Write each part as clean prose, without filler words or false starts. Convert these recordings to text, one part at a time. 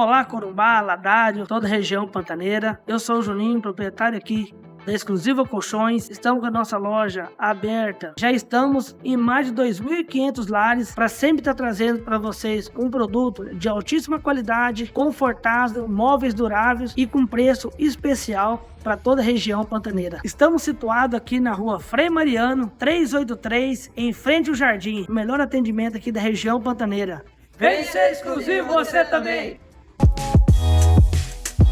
Olá, Corumbá, Ladário, toda a região pantaneira. Eu sou o Juninho, proprietário aqui da Exclusiva Colchões. Estamos com a nossa loja aberta. Já estamos em mais de 2.500 lares para sempre estar trazendo para vocês um produto de altíssima qualidade, confortável, móveis duráveis e com preço especial para toda a região pantaneira. Estamos situados aqui na rua Frei Mariano, 383, em frente ao Jardim. O melhor atendimento aqui da região pantaneira. Vem ser exclusivo você também!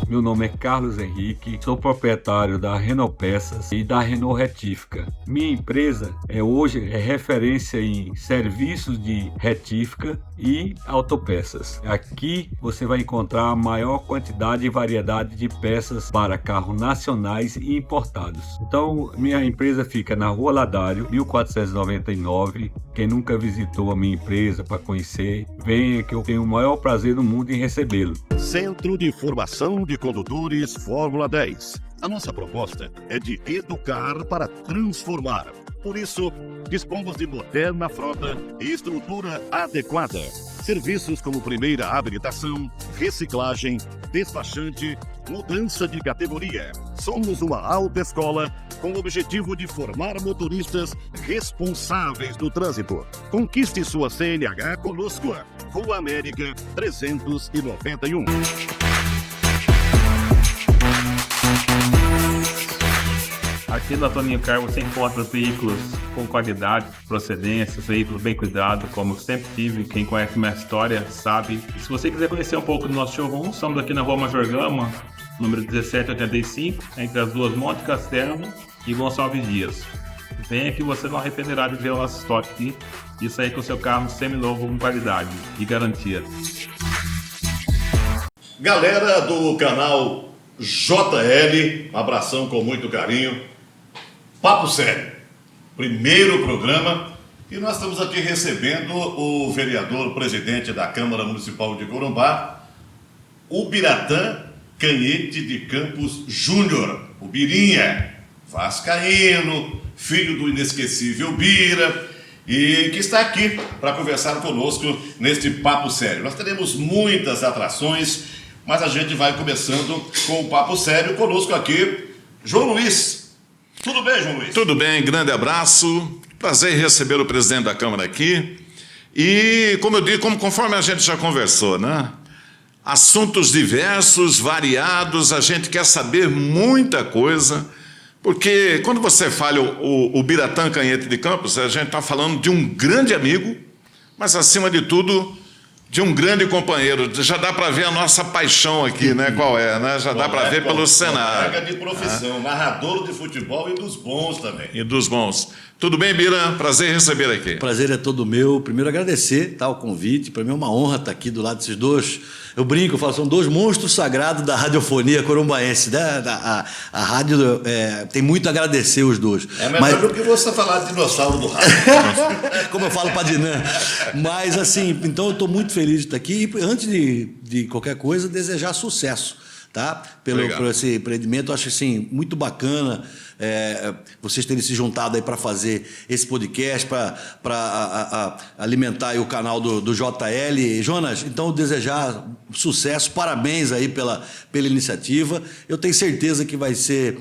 Meu nome é Carlos Henrique, sou proprietário da Renault Peças e da Renault Retífica. Minha empresa hoje é referência em serviços de retífica e autopeças. Aqui você vai encontrar a maior quantidade e variedade de peças para carros nacionais e importados. Então, minha empresa fica na Rua Ladário, 1499. Quem nunca visitou a minha empresa para conhecer, venha que eu tenho o maior prazer do mundo em recebê-lo. Centro de Formação de Condutores Fórmula 10. A nossa proposta é de educar para transformar. Por isso, dispomos de moderna frota e estrutura adequada. Serviços como primeira habilitação, reciclagem, despachante, mudança de categoria. Somos uma autoescola com o objetivo de formar motoristas responsáveis do trânsito. Conquiste sua CNH conosco. Rua América 391. Aqui na Toninho Car você encontra veículos com qualidade, procedência, veículos bem cuidados, como eu sempre tive. Quem conhece minha história sabe. E se você quiser conhecer um pouco do nosso showroom, estamos aqui na Rua Major Gama, número 1785, entre as duas Monte Castelo e Gonçalves Dias. Venha que você não arrependerá de ver o nosso estoque aqui e sair com o seu carro seminovo com qualidade e garantia. Galera do canal JL, abração com muito carinho. Papo Sério, primeiro programa, e nós estamos aqui recebendo o vereador, presidente da Câmara Municipal de Corumbá, o Biratã Canhete de Campos Júnior, o Birinha, vascaíno, filho do inesquecível Bira, e que está aqui para conversar conosco neste Papo Sério. Nós teremos muitas atrações, mas a gente vai começando com o Papo Sério. Conosco aqui, João Luiz. Tudo bem, João Luiz? Tudo bem, grande abraço. Prazer em receber o presidente da Câmara aqui. E, como eu digo, conforme a gente já conversou, né? Assuntos diversos, variados, a gente quer saber muita coisa, porque quando você fala o Biratã Canhete de Campos, a gente está falando de um grande amigo, mas, acima de tudo, de um grande companheiro. Já dá para ver a nossa paixão aqui, né? Qual é, né? Já dá para ver pelo cenário. Colega de profissão, narrador de futebol e dos bons também. E dos bons. Tudo bem, Bira? Prazer em receber aqui. Prazer é todo meu. Primeiro, agradecer o convite. Para mim é uma honra estar aqui do lado desses dois. Eu brinco, eu falo, são dois monstros sagrados da radiofonia corumbaense. A rádio tem muito a agradecer os dois. É melhor do que você falar de dinossauro do rádio. Como eu falo para Dinan. Mas, assim, então eu estou muito feliz de estar aqui. E antes de qualquer coisa, desejar sucesso, tá? Por esse empreendimento. Eu acho, assim, muito bacana vocês terem se juntado aí para fazer esse podcast, para alimentar aí o canal do JL. Jonas, então desejar sucesso, parabéns aí pela iniciativa. Eu tenho certeza que vai ser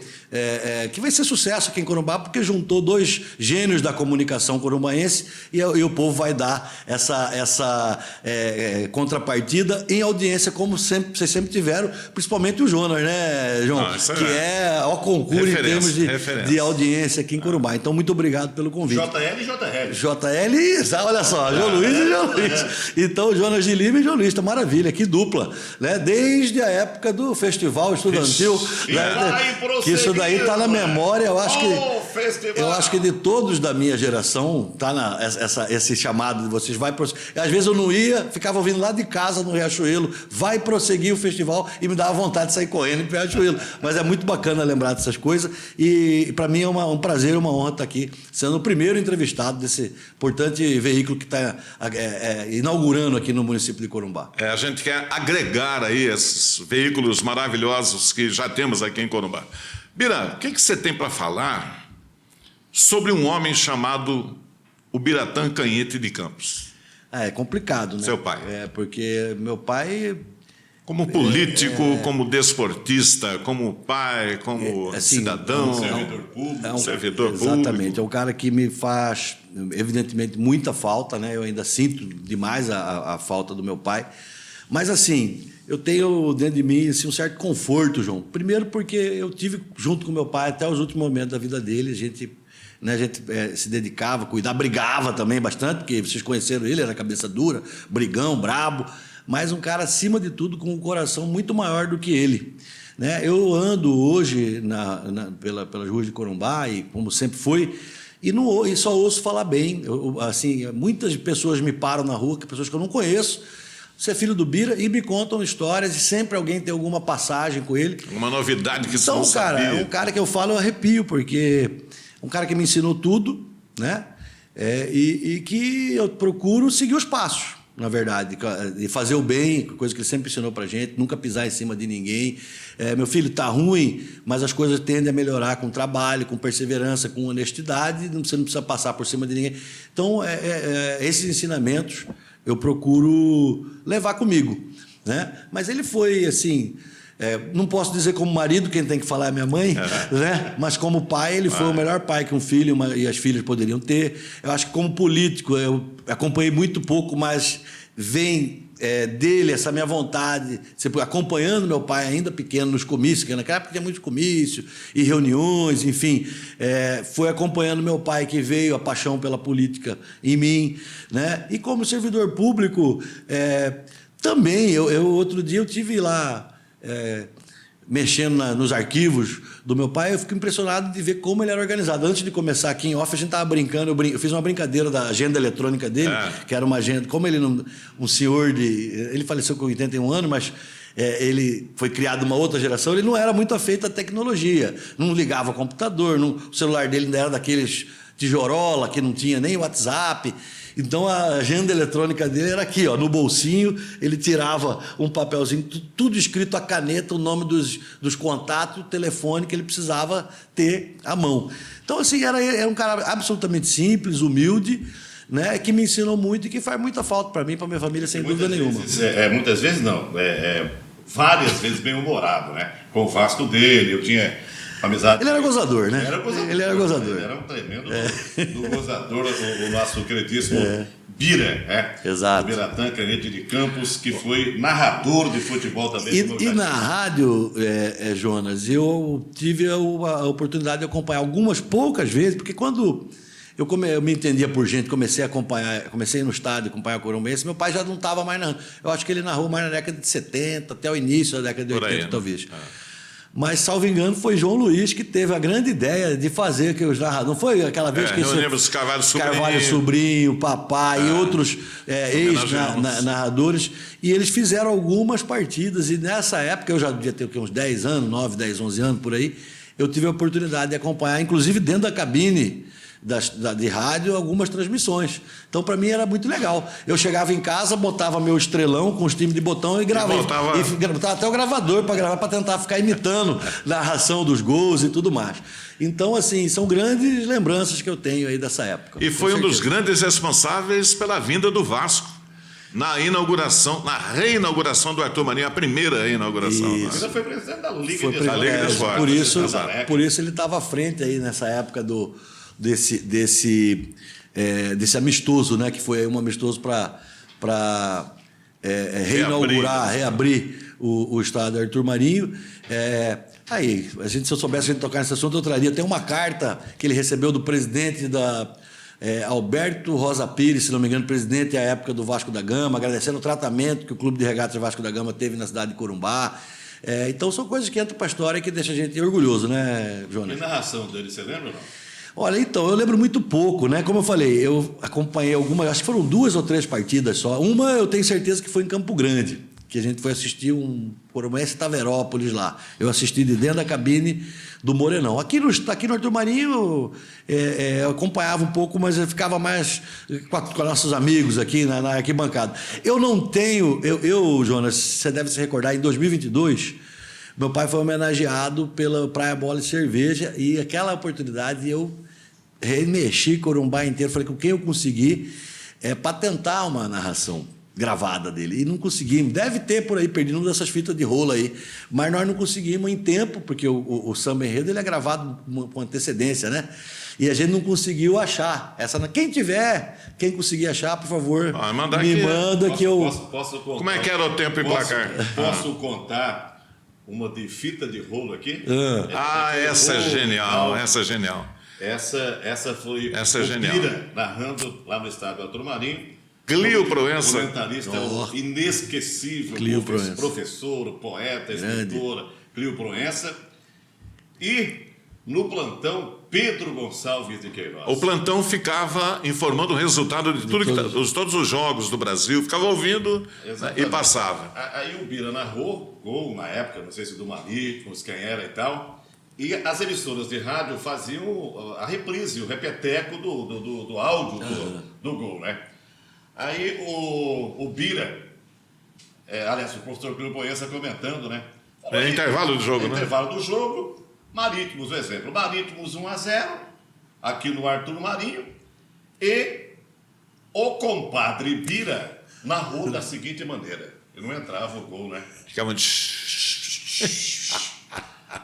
sucesso aqui em Corumbá, porque juntou dois gênios da comunicação corumbaense e o povo vai dar essa contrapartida em audiência, como vocês sempre tiveram, principalmente o Jonas, né, João? Que é ao concurso em termos de audiência aqui em Corumbá. Então, muito obrigado pelo convite. JL e JL. JL, olha só, João Luiz e João Luiz. Então, Jonas de Lima e João Luiz, tá maravilha, que dupla, né? Desde a época do Festival Estudantil, né? Que isso daí está na memória, eu acho que de todos da minha geração, tá esse chamado de vocês, às vezes eu não ia, ficava ouvindo lá de casa no Riachuelo, vai prosseguir o festival e me dava vontade de sair correndo para o Riachuelo. Mas é muito bacana lembrar dessas coisas e para mim é um prazer, uma honra estar aqui, sendo o primeiro entrevistado desse importante veículo que está inaugurando aqui no município de Corumbá. A gente quer agregar aí esses veículos maravilhosos que já temos aqui em Corumbá. Bira, o que você tem para falar sobre um homem chamado o Biratã Canhete de Campos? É complicado, né? Seu pai. Porque meu pai Como político, como desportista, como pai, como assim, cidadão, servidor público. servidor Exatamente, público. é um cara que me faz, evidentemente, muita falta, né? Eu ainda sinto demais a falta do meu pai. Mas, assim, eu tenho dentro de mim assim, um certo conforto, João. Primeiro porque eu tive junto com meu pai até os últimos momentos da vida dele. A gente se dedicava, cuidava, brigava também bastante, porque vocês conheceram ele, era cabeça dura, brigão, brabo, mas um cara, acima de tudo, com um coração muito maior do que ele. Né? Eu ando hoje pelas ruas de Corumbá, e como sempre fui, e só ouço falar bem. Assim, muitas pessoas me param na rua, pessoas que eu não conheço, você é filho do Bira, e me contam histórias, e sempre alguém tem alguma passagem com ele. Uma novidade que você Então, não cara, sabia. é um cara que eu falo, eu arrepio, porque é um cara que me ensinou tudo, né? E que eu procuro seguir os passos, na verdade, de fazer o bem, coisa que ele sempre ensinou pra gente, nunca pisar em cima de ninguém. Meu filho, tá ruim, mas as coisas tendem a melhorar com trabalho, com perseverança, com honestidade, você não precisa passar por cima de ninguém. Então, esses ensinamentos eu procuro levar comigo, né? Mas ele foi, assim... não posso dizer como marido, quem tem que falar é minha mãe, né? Mas como pai, ele foi o melhor pai que um filho e as filhas poderiam ter. Eu acho que como político, eu acompanhei muito pouco, mas vem dele essa minha vontade, acompanhando meu pai ainda pequeno nos comícios, que naquela época tinha muito comício e reuniões, enfim, foi acompanhando meu pai, que veio a paixão pela política em mim, né? E como servidor público, também, outro dia eu tive lá... mexendo nos arquivos do meu pai, eu fico impressionado de ver como ele era organizado. Antes de começar aqui em off, a gente estava brincando, eu fiz uma brincadeira da agenda eletrônica dele, que era uma agenda, como ele um senhor ele faleceu com 81 anos, mas ele foi criado uma outra geração, ele não era muito afeito à tecnologia, não ligava ao computador, o celular dele ainda era daqueles tijorola, que não tinha nem WhatsApp. Então, a agenda eletrônica dele era aqui, ó, no bolsinho, ele tirava um papelzinho, tudo escrito à caneta, o nome dos contatos, o telefone que ele precisava ter à mão. Então, assim, era um cara absolutamente simples, humilde, né, que me ensinou muito e que faz muita falta para mim, para minha família, sem dúvida nenhuma. Muitas vezes não, várias vezes bem-humorado, né? Com o Vasco dele, eu tinha... amizade. Ele era gozador, né? Ele era gozador. Ele era um tremendo do gozador, o nosso queridíssimo Bira, né? Exato. O Biratã Canete de Campos, que foi narrador de futebol também. E na rádio, Jonas, eu tive a oportunidade de acompanhar algumas poucas vezes, porque quando eu me entendia por gente, comecei a ir no estádio, acompanhar o Corumbense, meu pai já não estava mais narrando. Eu acho que ele narrou mais na década de 70, até o início da década de 80, talvez. Mas, salvo engano, foi João Luiz que teve a grande ideia de fazer que os narradores... Não foi aquela vez que... Eu lembro dos Carvalho Sobrinho, Papai e outros ex-narradores. E eles fizeram algumas partidas. E nessa época, eu já devia ter uns 10 anos, 9, 10, 11 anos, por aí, eu tive a oportunidade de acompanhar, inclusive dentro da cabine de rádio, algumas transmissões. Então, para mim, era muito legal. Eu chegava em casa, botava meu estrelão com os times de botão e gravava. Botava até o gravador para gravar, para tentar ficar imitando narração dos gols e tudo mais. Então, assim, são grandes lembranças que eu tenho aí dessa época. E foi um dos grandes responsáveis pela vinda do Vasco na reinauguração do Arthur Marinho, a primeira reinauguração. Ele foi presidente da Liga de Esportes. Por isso ele estava à frente aí nessa época desse amistoso, né, que foi um amistoso para reabrir o estádio Arthur Marinho. Se eu soubesse a gente tocar nesse assunto, eu traria. Tem uma carta que ele recebeu do presidente Alberto Rosa Pires, se não me engano, presidente à época do Vasco da Gama, agradecendo o tratamento que o Clube de Regatas Vasco da Gama teve na cidade de Corumbá. Então, são coisas que entram para a história e que deixam a gente orgulhoso, né, Jonas? E narração dele, você lembra ou não? Olha, então, eu lembro muito pouco, né? Como eu falei, eu acompanhei acho que foram 2 ou 3 partidas só. Uma eu tenho certeza que foi em Campo Grande, que a gente foi assistir um Corumbense Taverópolis lá. Eu assisti de dentro da cabine do Morenão. Aqui no Arthur Marinho eu acompanhava um pouco, mas eu ficava mais com nossos amigos aqui na arquibancada. Eu não tenho... Jonas, você deve se recordar, em 2022... meu pai foi homenageado pela Praia Bola e Cerveja, e aquela oportunidade eu remexi Corumbá inteiro, falei com quem eu consegui patentar uma narração. gravada dele. E não conseguimos. Deve ter por aí, perdido uma dessas fitas de rolo aí. Mas nós não conseguimos em tempo, porque o samba enredo ele é gravado com antecedência, né? E a gente não conseguiu achar. Quem conseguir achar, por favor, me manda que eu... Posso contar? Como é que era o tempo em placar? Posso contar uma de fita de rolo aqui? Essa é genial, essa é genial. Essa foi Essa é genial. Bira narrando lá no estádio Arthur Marinho. Clio Proença. Comentarista inesquecível, Clio Proença. professor, poeta, escritora, Clio Proença. E no plantão, Pedro Gonçalves de Queiroz. O plantão ficava informando o resultado de tudo todos os jogos do Brasil, ficava ouvindo e passava. Aí o Bira narrou, gol na época, não sei se do Marítimos, quem era e tal. E as emissoras de rádio faziam a reprise, o repeteco do áudio do gol, né? Aí o Bira, aliás, o professor Clio Proença comentando, né? Intervalo do jogo, né? Intervalo do jogo, Marítimos, por exemplo. Marítimos 1-0, aqui no Arthur Marinho. E o compadre Bira narrou da seguinte maneira. E não entrava o gol, né? Ficava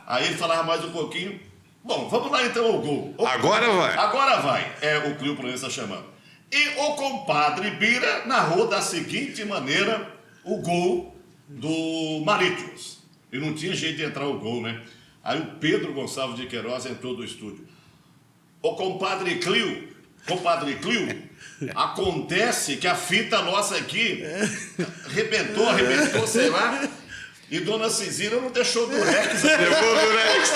Aí ele falava mais um pouquinho. Bom, vamos lá então ao gol. Agora vai. Agora vai. É o Clio Proença chamando. E o compadre Bira narrou da seguinte maneira o gol do Marítimos. E não tinha jeito de entrar o gol, né? Aí o Pedro Gonçalves de Queiroz entrou do estúdio. O compadre Clio, acontece que a fita nossa aqui arrebentou, sei lá. E Dona Cizira não deixou durex. Levou durex.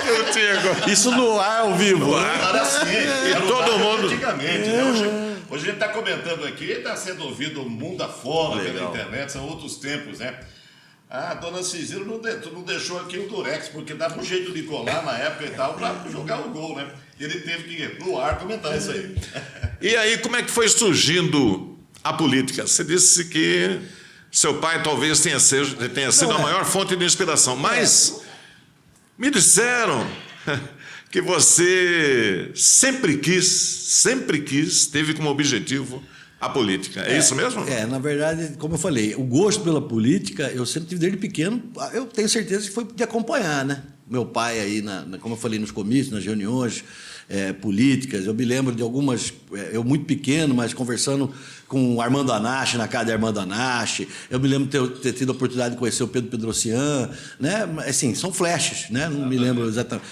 Eu tinha... Isso no ar, ao vivo. No ar. Era assim. E todo mundo... Antigamente, né? Hoje a gente está comentando aqui, está sendo ouvido o mundo afora pela internet, são outros tempos, né? Ah, Dona Cizira não deixou aqui o durex, porque dava um jeito de colar na época e tal, para jogar o gol, né? E ele teve que ir no ar comentar isso aí. E aí, como é que foi surgindo a política? Você disse que seu pai talvez tenha sido a maior fonte de inspiração, mas me disseram que você sempre quis, teve como objetivo a política. É isso mesmo? Na verdade, como eu falei, o gosto pela política eu sempre tive desde pequeno. Eu tenho certeza que foi de acompanhar, né? Meu pai aí, como eu falei, nos comícios, nas reuniões políticas. Eu me lembro de algumas, eu muito pequeno, mas conversando com o Armando Anache, na casa de Armando Anache. Eu me lembro de ter tido a oportunidade de conhecer o Pedro Pedrocian, né? Assim, são flashes, né? Não me lembro exatamente.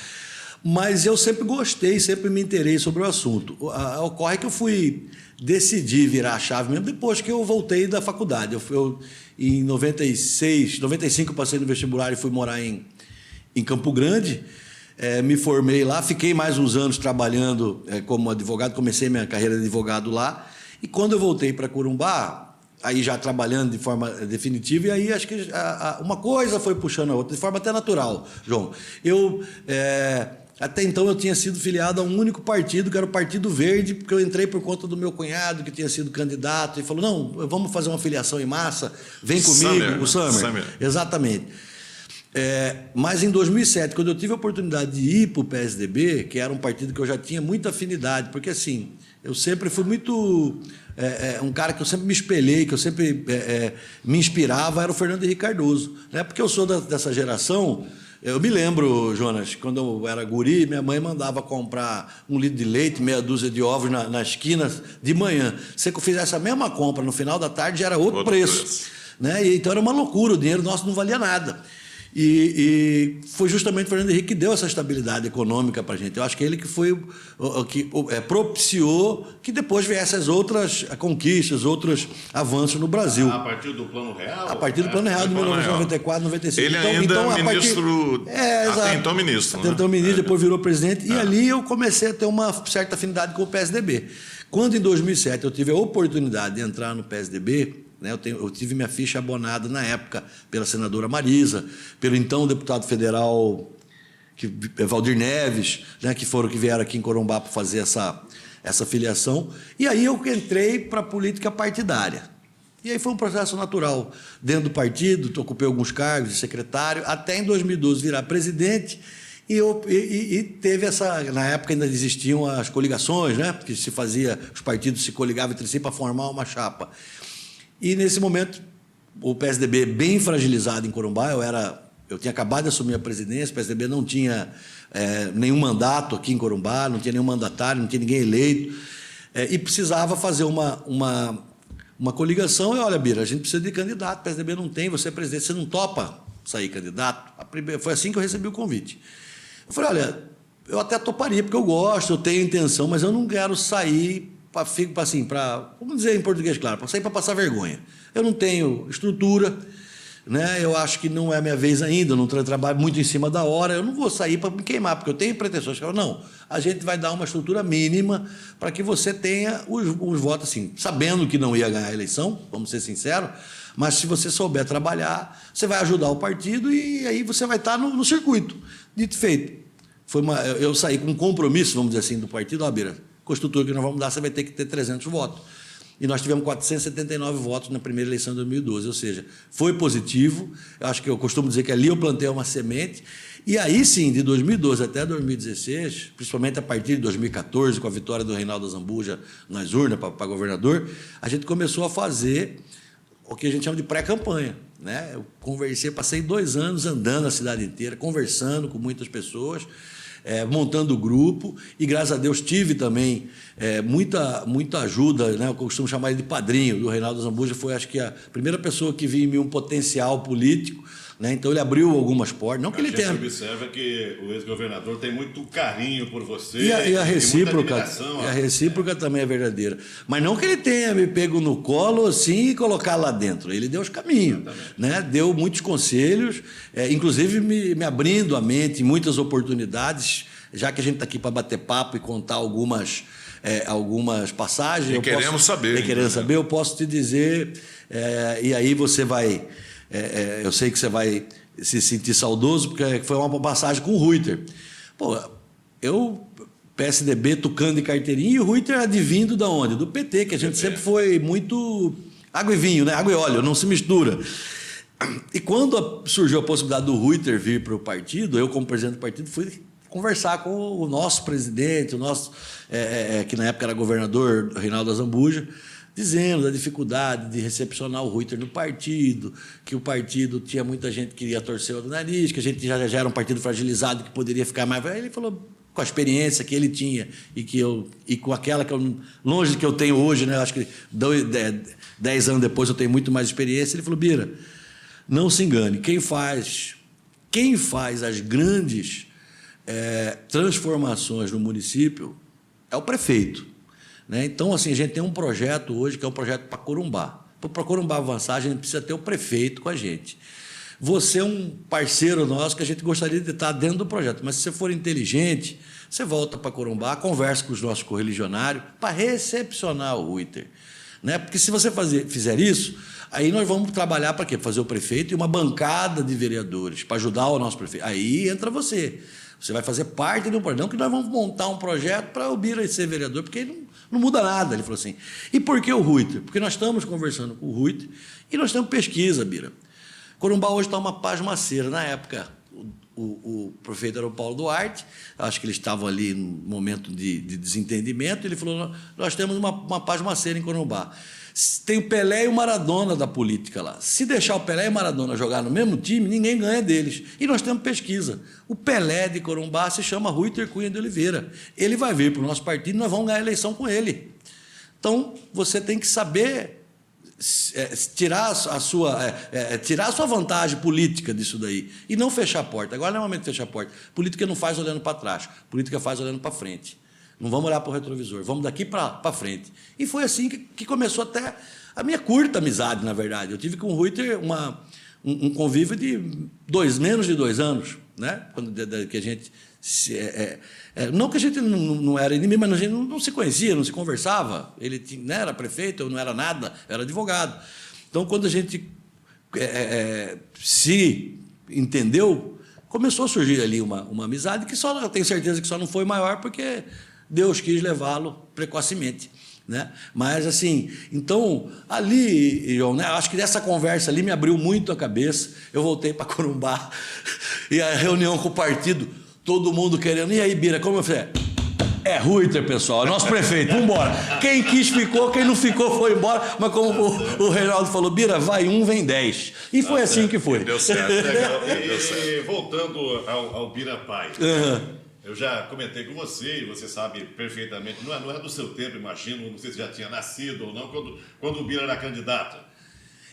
Mas eu sempre gostei, sempre me interessei sobre o assunto. Ocorre que eu fui decidir virar a chave mesmo depois que eu voltei da faculdade. Eu em 95 passei no vestibular e fui morar em Campo Grande. Me formei lá, fiquei mais uns anos trabalhando como advogado, comecei minha carreira de advogado lá. E quando eu voltei para Corumbá, aí já trabalhando de forma definitiva, e aí acho que uma coisa foi puxando a outra, de forma até natural, João. Até então eu tinha sido filiado a um único partido, que era o Partido Verde, porque eu entrei por conta do meu cunhado, que tinha sido candidato, e falou, não, vamos fazer uma filiação em massa, vem comigo, o Summer. Exatamente. Mas em 2007, quando eu tive a oportunidade de ir para o PSDB, que era um partido que eu já tinha muita afinidade, porque assim, eu sempre fui muito... um cara que eu sempre me espelhei, que eu sempre me inspirava, era o Fernando Henrique Cardoso. Né? Porque eu sou dessa geração... Eu me lembro, Jonas, quando eu era guri, minha mãe mandava comprar 1 litro de leite, meia dúzia de ovos na esquina de manhã. Se eu fizesse a mesma compra no final da tarde, já era outro preço. Né? Então era uma loucura, o dinheiro nosso não valia nada. E foi justamente o Fernando Henrique que deu essa estabilidade econômica para a gente. Eu acho que ele que foi que propiciou que depois viessem as outras conquistas, outros avanços no Brasil. A partir do Plano Real? A partir do Plano Real de 1994, 95. Ele ministro, até então ministro. Até então ministro, depois virou presidente. E ali eu comecei a ter uma certa afinidade com o PSDB. Quando em 2007 eu tive a oportunidade de entrar no PSDB... Eu tive minha ficha abonada na época pela senadora Marisa, pelo então deputado federal Valdir Neves, né, que vieram aqui em Corumbá para fazer essa filiação. E aí eu entrei para a política partidária. E aí foi um processo natural. Dentro do partido, ocupei alguns cargos de secretário, até em 2012 virar presidente. E teve na época ainda existiam as coligações, né, que os partidos se coligavam entre si para formar uma chapa. E nesse momento, o PSDB bem fragilizado em Corumbá, eu tinha acabado de assumir a presidência, o PSDB não tinha nenhum mandato aqui em Corumbá, não tinha nenhum mandatário, não tinha ninguém eleito, e precisava fazer uma coligação. E olha, Bira, a gente precisa de candidato, o PSDB não tem, você é presidente, você não topa sair candidato? Foi assim que eu recebi o convite. Eu falei, olha, eu até toparia, porque eu gosto, eu tenho intenção, mas eu não quero sair vamos dizer em português, claro, para sair para passar vergonha. Eu não tenho estrutura, né? Eu acho que não é a minha vez ainda, eu não trabalho muito em cima da hora, eu não vou sair para me queimar, porque eu tenho pretensões. Não, a gente vai dar uma estrutura mínima para que você tenha os votos, assim, sabendo que não ia ganhar a eleição, vamos ser sinceros, mas se você souber trabalhar, você vai ajudar o partido e aí você vai estar no circuito. Dito e feito. Eu saí com um compromisso, vamos dizer assim, do partido, Bira, com a estrutura que nós vamos dar, você vai ter que ter 300 votos. E nós tivemos 479 votos na primeira eleição de 2012, ou seja, foi positivo. Eu acho que eu costumo dizer que ali eu plantei uma semente. E aí sim, de 2012 até 2016, principalmente a partir de 2014, com a vitória do Reinaldo Azambuja nas urnas para governador, a gente começou a fazer o que a gente chama de pré-campanha, né? Eu passei 2 anos andando a cidade inteira, conversando com muitas pessoas, montando o grupo, e graças a Deus tive também muita ajuda, né? Eu costumo chamar ele de padrinho do Reinaldo Azambuja, foi acho que a primeira pessoa que viu em mim um potencial político, né? Então ele abriu algumas portas, não que ele tenha... A gente observa que o ex-governador tem muito carinho por você, e a recíproca também é verdadeira, mas não que ele tenha me pego no colo assim e colocar lá dentro, ele deu os caminhos, né? Deu muitos conselhos, inclusive me abrindo a mente em muitas oportunidades, já que a gente está aqui para bater papo e contar algumas passagens. Querendo saber, eu posso te dizer, e aí você vai... eu sei que você vai se sentir saudoso, porque foi uma passagem com o Reuter. Pô, PSDB, tucano de carteirinha, e o Reuter advindo da onde? Do PT, que a gente sempre foi muito água e vinho, né? Água e óleo, não se mistura. E quando surgiu a possibilidade do Reuter vir para o partido, eu, como presidente do partido, fui conversar com o nosso presidente, que na época era governador, Reinaldo Azambuja, dizendo da dificuldade de recepcionar o Reuter no partido, que o partido tinha muita gente que queria torcer o nariz, que a gente já era um partido fragilizado, que poderia ficar mais... Aí ele falou, com a experiência que ele tinha e com aquela que longe que eu tenho hoje, né? Acho que 10 anos depois eu tenho muito mais experiência, ele falou, Bira, não se engane, quem faz as grandes transformações no município é o prefeito. Né? Então, assim, a gente tem um projeto hoje que é um projeto para Corumbá. Para Corumbá avançar, a gente precisa ter o prefeito com a gente. Você é um parceiro nosso que a gente gostaria de estar dentro do projeto, mas se você for inteligente, você volta para Corumbá, conversa com os nossos correligionários para recepcionar o Reuter. Né? Porque se você fizer isso, aí nós vamos trabalhar para quê? Fazer o prefeito e uma bancada de vereadores para ajudar o nosso prefeito. Aí entra você. Você vai fazer parte de um projeto. Não que nós vamos montar um projeto para o Bira ser vereador, porque não muda nada. Ele falou assim. E por que o Reuter? Porque nós estamos conversando com o Reuter e nós temos pesquisa, Bira. Corumbá hoje está uma pasmaceira. Na época, o prefeito era o Paulo Duarte, acho que eles estavam ali no momento de desentendimento, ele falou, nós temos uma pasmaceira em Corumbá. Tem o Pelé e o Maradona da política lá. Se deixar o Pelé e o Maradona jogar no mesmo time, ninguém ganha deles. E nós temos pesquisa. O Pelé de Corumbá se chama Reuter Cunha de Oliveira. Ele vai vir para o nosso partido e nós vamos ganhar a eleição com ele. Então, você tem que saber tirar a sua vantagem política disso daí e não fechar a porta. Agora não é o momento de fechar a porta. Política não faz olhando para trás. Política faz olhando para frente. Não vamos olhar para o retrovisor, vamos daqui para frente. E foi assim que começou até a minha curta amizade, na verdade. Eu tive com o Reuter um convívio de menos de 2 anos, né? Quando que a gente... não que a gente não era inimigo, mas a gente não se conhecia, não se conversava. Ele não era prefeito, eu não era nada, eu era advogado. Então, quando a gente se entendeu, começou a surgir ali uma amizade que eu tenho certeza que só não foi maior porque Deus quis levá-lo precocemente. Né? Mas, assim, então, ali, João, né, acho que dessa conversa ali me abriu muito a cabeça. Eu voltei para Corumbá e a reunião com o partido, todo mundo querendo. E aí, Bira, como eu falei? É Reuter, pessoal, nosso prefeito, vambora. Quem quis ficou, quem não ficou foi embora. Mas como o Reinaldo falou, Bira, vai um, vem 10. E foi assim que foi. Deu certo. Legal. Deu certo. E voltando ao Bira Pai, eu já comentei com você, e você sabe perfeitamente, não é do seu tempo, imagino, não sei se já tinha nascido ou não, quando o Bira era candidato.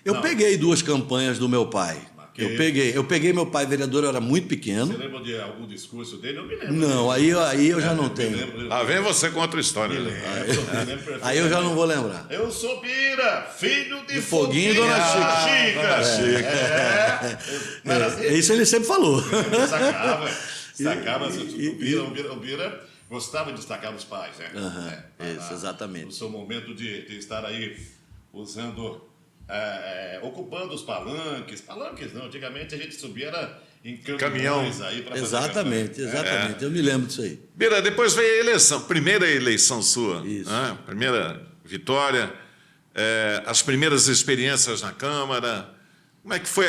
Eu peguei 2 campanhas do meu pai. Eu peguei meu pai vereador, eu era muito pequeno. Você lembra de algum discurso dele? Eu me lembro. Não, aí eu já não tenho. Vem você com outra história. Me lembro Aí eu já não vou lembrar. Eu sou Bira, filho de Foguinho, Dona Chica. Isso ele sempre falou. Destacava. O Bira gostava de destacar os pais, né? Isso, exatamente. No seu momento de estar aí usando... ocupando os palanques não, antigamente a gente subia em caminhões aí para Exatamente. Eu me lembro disso aí. Bira, depois veio a eleição, primeira eleição sua, Isso. né? Primeira vitória, as primeiras experiências na Câmara. Como é que foi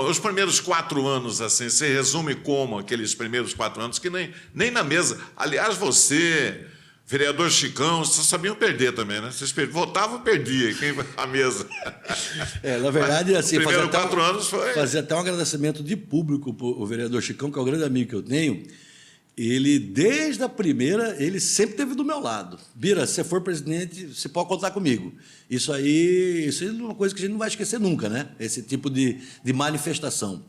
os primeiros 4 anos, assim? Você resume como aqueles primeiros 4 anos, que nem na mesa. Aliás, você, vereador Chicão, vocês sabiam perder também, né? Vocês votavam, perdia, quem vai à mesa. Na verdade, assim, primeiros 4 anos foi... fazer até um agradecimento de público para o vereador Chicão, que é o grande amigo que eu tenho. Ele, desde a primeira, ele sempre esteve do meu lado. Bira, se você for presidente, você pode contar comigo. Isso aí é uma coisa que a gente não vai esquecer nunca, né? Esse tipo de manifestação.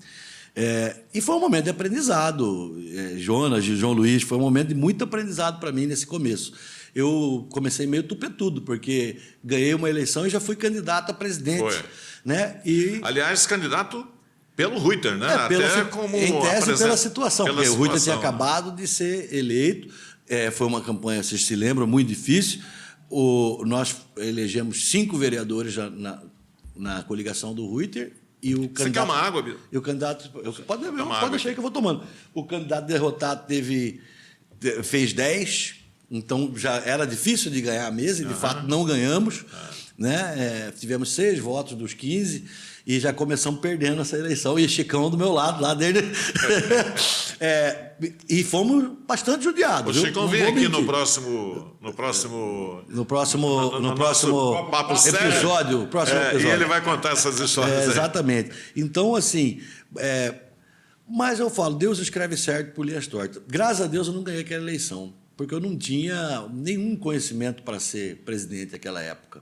E foi um momento de aprendizado. Jonas e João Luiz, foi um momento de muito aprendizado para mim nesse começo. Eu comecei meio tupetudo, porque ganhei uma eleição e já fui candidato a presidente. Foi. Né? Aliás, candidato pelo Reuter, né? Em tese, pela situação, porque o Reuter tinha né? acabado de ser eleito. Foi uma campanha, vocês se lembram, muito difícil. Nós elegemos 5 vereadores na coligação do Reuter. E o Você quer uma água, Bira? E o candidato... Pode deixar aí que eu vou tomando. O candidato derrotado fez 10, então já era difícil de ganhar a mesa, e de fato não ganhamos. Né? Tivemos 6 votos dos 15 e já começamos perdendo essa eleição. E Chicão do meu lado, lá dele. E fomos bastante judiados. O Chicão vem aqui no próximo Papo episódio. E ele vai contar essas histórias. Exatamente. Então, assim. Mas eu falo, Deus escreve certo por linhas tortas. Graças a Deus eu não ganhei aquela eleição, porque eu não tinha nenhum conhecimento para ser presidente naquela época.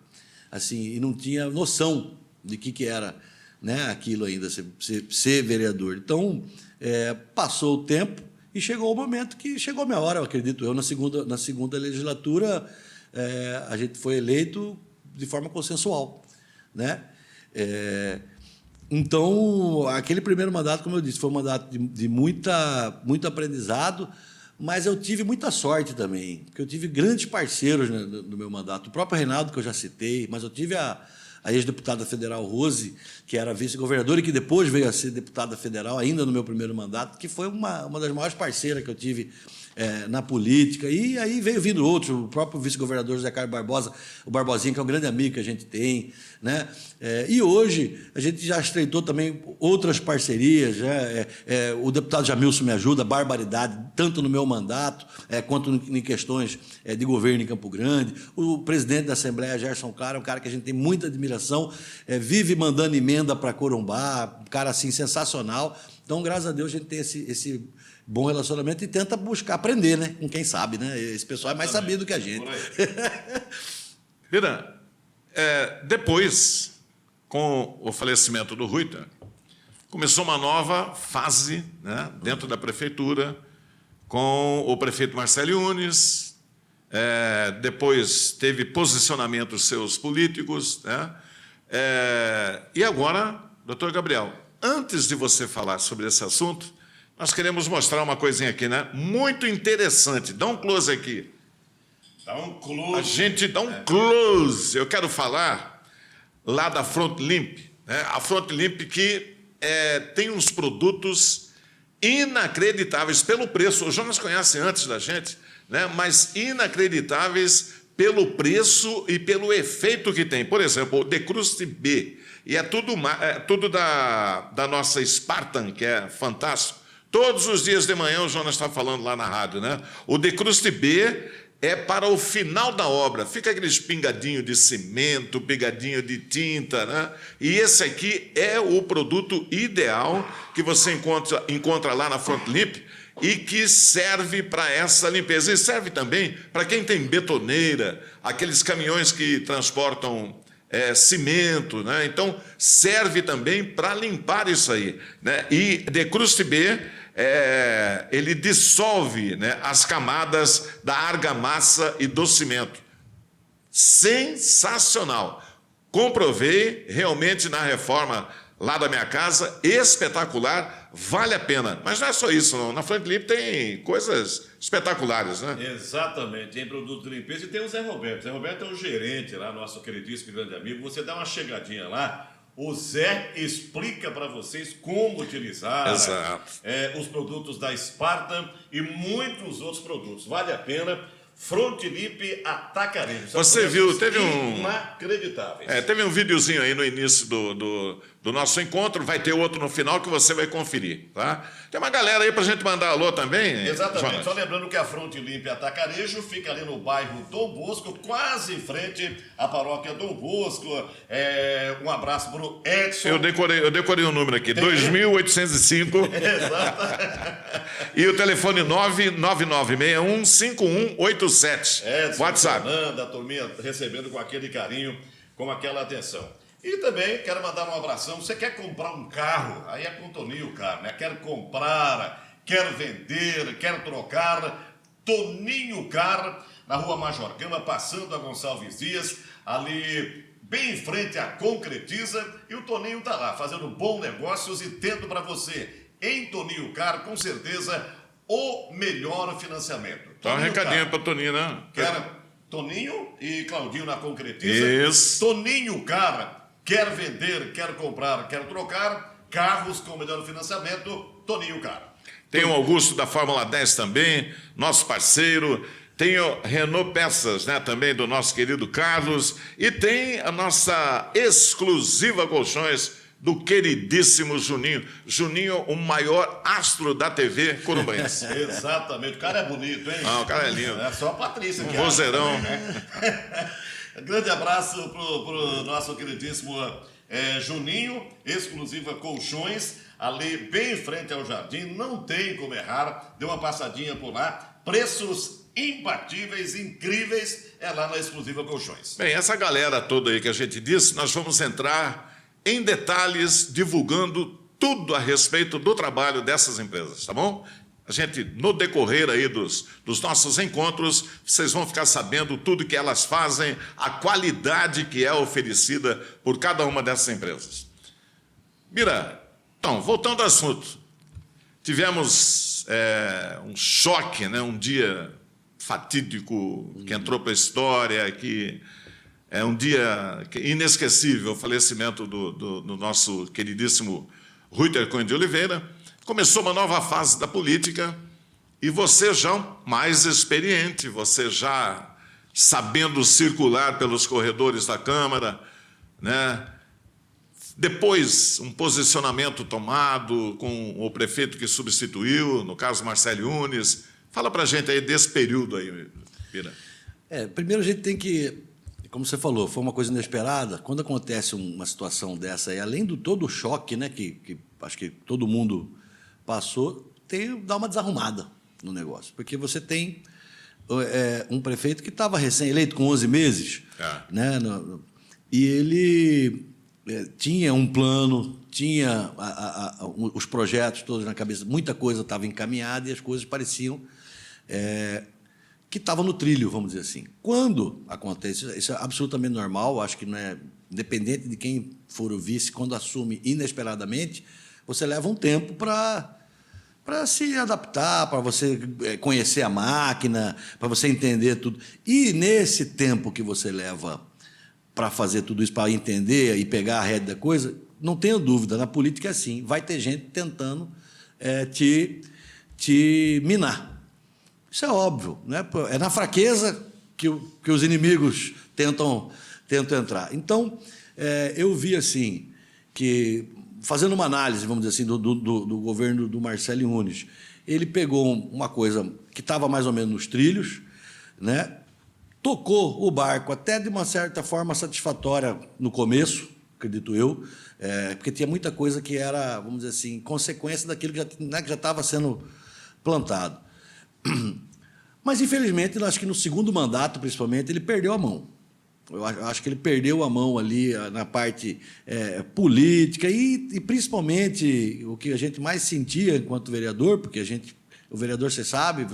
Assim, e não tinha noção de que era, né, aquilo ainda, ser vereador. Então, passou o tempo e chegou o momento que chegou a minha hora, eu acredito eu, na segunda legislatura, a gente foi eleito de forma consensual, né? Então, aquele primeiro mandato, como eu disse, foi um mandato de muito aprendizado, mas eu tive muita sorte também, porque eu tive grandes parceiros no meu mandato. O próprio Reinaldo, que eu já citei, mas eu tive a ex-deputada federal Rose, que era vice-governadora e que depois veio a ser deputada federal, ainda no meu primeiro mandato, que foi uma das maiores parceiras que eu tive na política. E aí veio vindo outros, o próprio vice-governador José Carlos Barbosa, o Barbosinha, que é um grande amigo que a gente tem. Né? E hoje a gente já estreitou também outras parcerias. Né? O deputado Jamilson me ajuda, barbaridade, tanto no meu mandato, quanto em questões de governo em Campo Grande. O presidente da Assembleia, Gerson Clara, é um cara que a gente tem muita admiração, vive mandando emenda para Corumbá, um cara assim, sensacional. Então, graças a Deus, a gente tem esse bom relacionamento e tenta buscar aprender, né? Com quem sabe, né? Esse pessoal é mais sabido que a gente. Bira, depois, com o falecimento do Reuter, começou uma nova fase, né, dentro da prefeitura, com o prefeito Marcelo Yunes, depois teve posicionamentos seus políticos, né? E agora, doutor Gabriel, antes de você falar sobre esse assunto, nós queremos mostrar uma coisinha aqui, né? Muito interessante. Dá um close aqui. Dá um close. A gente dá um close. Eu quero falar lá da Front Limp, né? A Front Limp que tem uns produtos inacreditáveis pelo preço. O Jonas conhece antes da gente, né? Mas inacreditáveis pelo preço e pelo efeito que tem. Por exemplo, o The Crust B. E é tudo da nossa Spartan, que é fantástico. Todos os dias de manhã o Jonas está falando lá na rádio, né? O The Crust B é para o final da obra. Fica aqueles pingadinho de cimento, pingadinho de tinta, né? E esse aqui é o produto ideal que você encontra lá na Frontlimp e que serve para essa limpeza. E serve também para quem tem betoneira, aqueles caminhões que transportam cimento, né? Então, serve também para limpar isso aí, né? E Decruste B, ele dissolve, né, as camadas da argamassa e do cimento. Sensacional. Comprovei realmente na reforma lá da minha casa, espetacular, vale a pena. Mas não é só isso, não. Na Frontlimp tem coisas espetaculares, né? Exatamente, tem produto de limpeza e tem o Zé Roberto. Zé Roberto é o gerente lá, nosso queridíssimo e grande amigo. Você dá uma chegadinha lá, o Zé explica para vocês como utilizar os produtos da Spartan e muitos outros produtos. Vale a pena. Frontlimp Atacarejo. Você viu, teve inacreditáveis. Teve um videozinho aí no início do nosso encontro, vai ter outro no final que você vai conferir, tá? Tem uma galera aí pra gente mandar alô também. Exatamente, Jonas. só lembrando que a Frontlimp Atacarejo fica ali no bairro Dom Bosco, quase em frente à paróquia Dom Bosco. Um abraço pro Edson. Eu decorei o número aqui, 2805. Exato. E o telefone 999615187. WhatsApp. Fernanda, a turminha recebendo com aquele carinho, com aquela atenção. E também quero mandar um abração. Você quer comprar um carro? Aí é com o Toninho Car, né? Quer comprar, quer vender, quer trocar. Toninho Car, na rua Major Gama, passando a Gonçalves Dias, ali bem em frente à Concretiza. E o Toninho tá lá, fazendo bons negócios e tendo para você, em Toninho Car, com certeza, o melhor financiamento. Dá um recadinho para Toninho, né? Quer Toninho e Claudinho na Concretiza. Isso. Toninho Car, quer vender, quer comprar, quer trocar, carros com melhor financiamento, Toninho Car. Tem o Augusto da Fórmula 10 também, nosso parceiro. Tem o Renault Peças, né, também do nosso querido Carlos. E tem a nossa exclusiva Colchões do queridíssimo Juninho. Juninho, o maior astro da TV corumbaense. Exatamente. O cara é bonito, hein? Ah, o cara é lindo. É só a Patrícia que vozeirão. Grande abraço pro nosso queridíssimo Juninho, exclusiva Colchões, ali bem em frente ao jardim. Não tem como errar. Dê uma passadinha por lá. Preços imbatíveis, incríveis, é lá na exclusiva Colchões. Bem, essa galera toda aí que a gente disse, nós vamos entrar em detalhes, divulgando tudo a respeito do trabalho dessas empresas, tá bom? A gente, no decorrer aí dos nossos encontros, vocês vão ficar sabendo tudo que elas fazem, a qualidade que é oferecida por cada uma dessas empresas. Mira, então, voltando ao assunto, tivemos um choque, né, um dia fatídico que entrou para a história, que é um dia inesquecível, o falecimento do nosso queridíssimo Ruyter Cunha de Oliveira. Começou uma nova fase da política e você já mais experiente, você já sabendo circular pelos corredores da Câmara, né? Depois, um posicionamento tomado com o prefeito que substituiu, no caso Marcelo Yunes. Fala para a gente aí desse período aí, Pira. Primeiro a gente tem que, como você falou, foi uma coisa inesperada. Quando acontece uma situação dessa aí, além do todo o choque, né, que acho que todo mundo passou, dá uma desarrumada no negócio. Porque você tem um prefeito que estava recém-eleito, com 11 meses, né, e ele tinha um plano, tinha os projetos todos na cabeça, muita coisa estava encaminhada e as coisas pareciam que estavam no trilho, vamos dizer assim. Quando acontece, isso é absolutamente normal, acho que não é independente de quem for o vice, quando assume inesperadamente, você leva um tempo para se adaptar, para você conhecer a máquina, para você entender tudo. E nesse tempo que você leva para fazer tudo isso, para entender e pegar a rédea da coisa, não tenho dúvida, na política é assim, vai ter gente tentando te minar. Isso é óbvio, né? É na fraqueza que os inimigos tentam entrar. Então, eu vi assim, que, fazendo uma análise, vamos dizer assim, do governo do Marcelo Yunes, ele pegou uma coisa que estava mais ou menos nos trilhos, né, tocou o barco até de uma certa forma satisfatória no começo, acredito eu, porque tinha muita coisa que era, vamos dizer assim, consequência daquilo que já estava sendo plantado. Mas, infelizmente, eu acho que no segundo mandato, principalmente, ele perdeu a mão. Eu acho que ele perdeu a mão ali na parte política e, principalmente, o que a gente mais sentia enquanto vereador, porque o vereador, você sabe,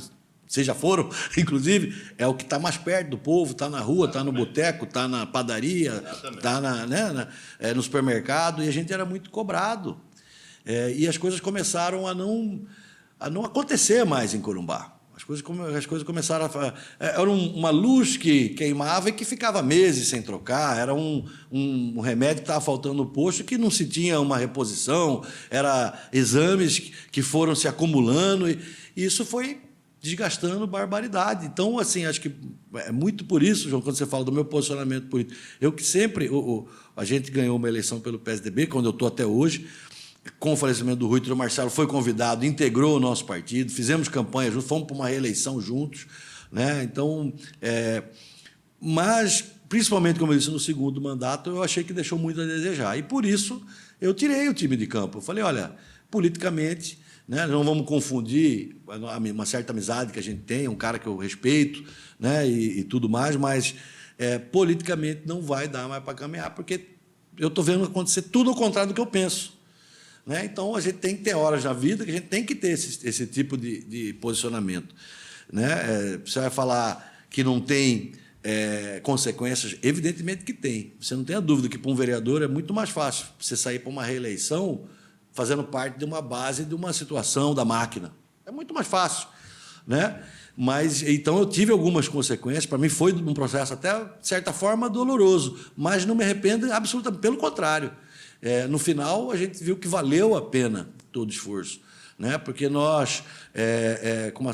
vocês já foram, inclusive, é o que está mais perto do povo, está na rua, está no boteco, está na padaria, está no supermercado, e a gente era muito cobrado. E as coisas começaram a não acontecer mais em Corumbá. As coisas começaram a... Era uma luz que queimava e que ficava meses sem trocar, era um remédio que estava faltando no posto que não se tinha uma reposição, era exames que foram se acumulando, e isso foi desgastando barbaridade. Então, assim, acho que é muito por isso, João, quando você fala do meu posicionamento político, eu que sempre... A gente ganhou uma eleição pelo PSDB, quando eu estou até hoje, com o falecimento do Rui, o Marcelo foi convidado, integrou o nosso partido, fizemos campanha juntos, fomos para uma reeleição juntos, né? Então, mas, principalmente, como eu disse, no segundo mandato, eu achei que deixou muito a desejar. E, por isso, eu tirei o time de campo. Eu falei, olha, politicamente, né, não vamos confundir uma certa amizade que a gente tem, um cara que eu respeito, né, e tudo mais, mas politicamente não vai dar mais para caminhar, porque eu estou vendo acontecer tudo ao contrário do que eu penso. Né? Então, a gente tem que ter horas na vida que a gente tem que ter esse tipo de posicionamento. Né? Você vai falar que não tem consequências? Evidentemente que tem. Você não tem a dúvida que, para um vereador, é muito mais fácil você sair para uma reeleição fazendo parte de uma base de uma situação da máquina. É muito mais fácil. Né? Mas, então, eu tive algumas consequências. Para mim, foi um processo até, de certa forma, doloroso, mas não me arrependo absolutamente, pelo contrário. No final, a gente viu que valeu a pena todo o esforço, né? Porque nós, com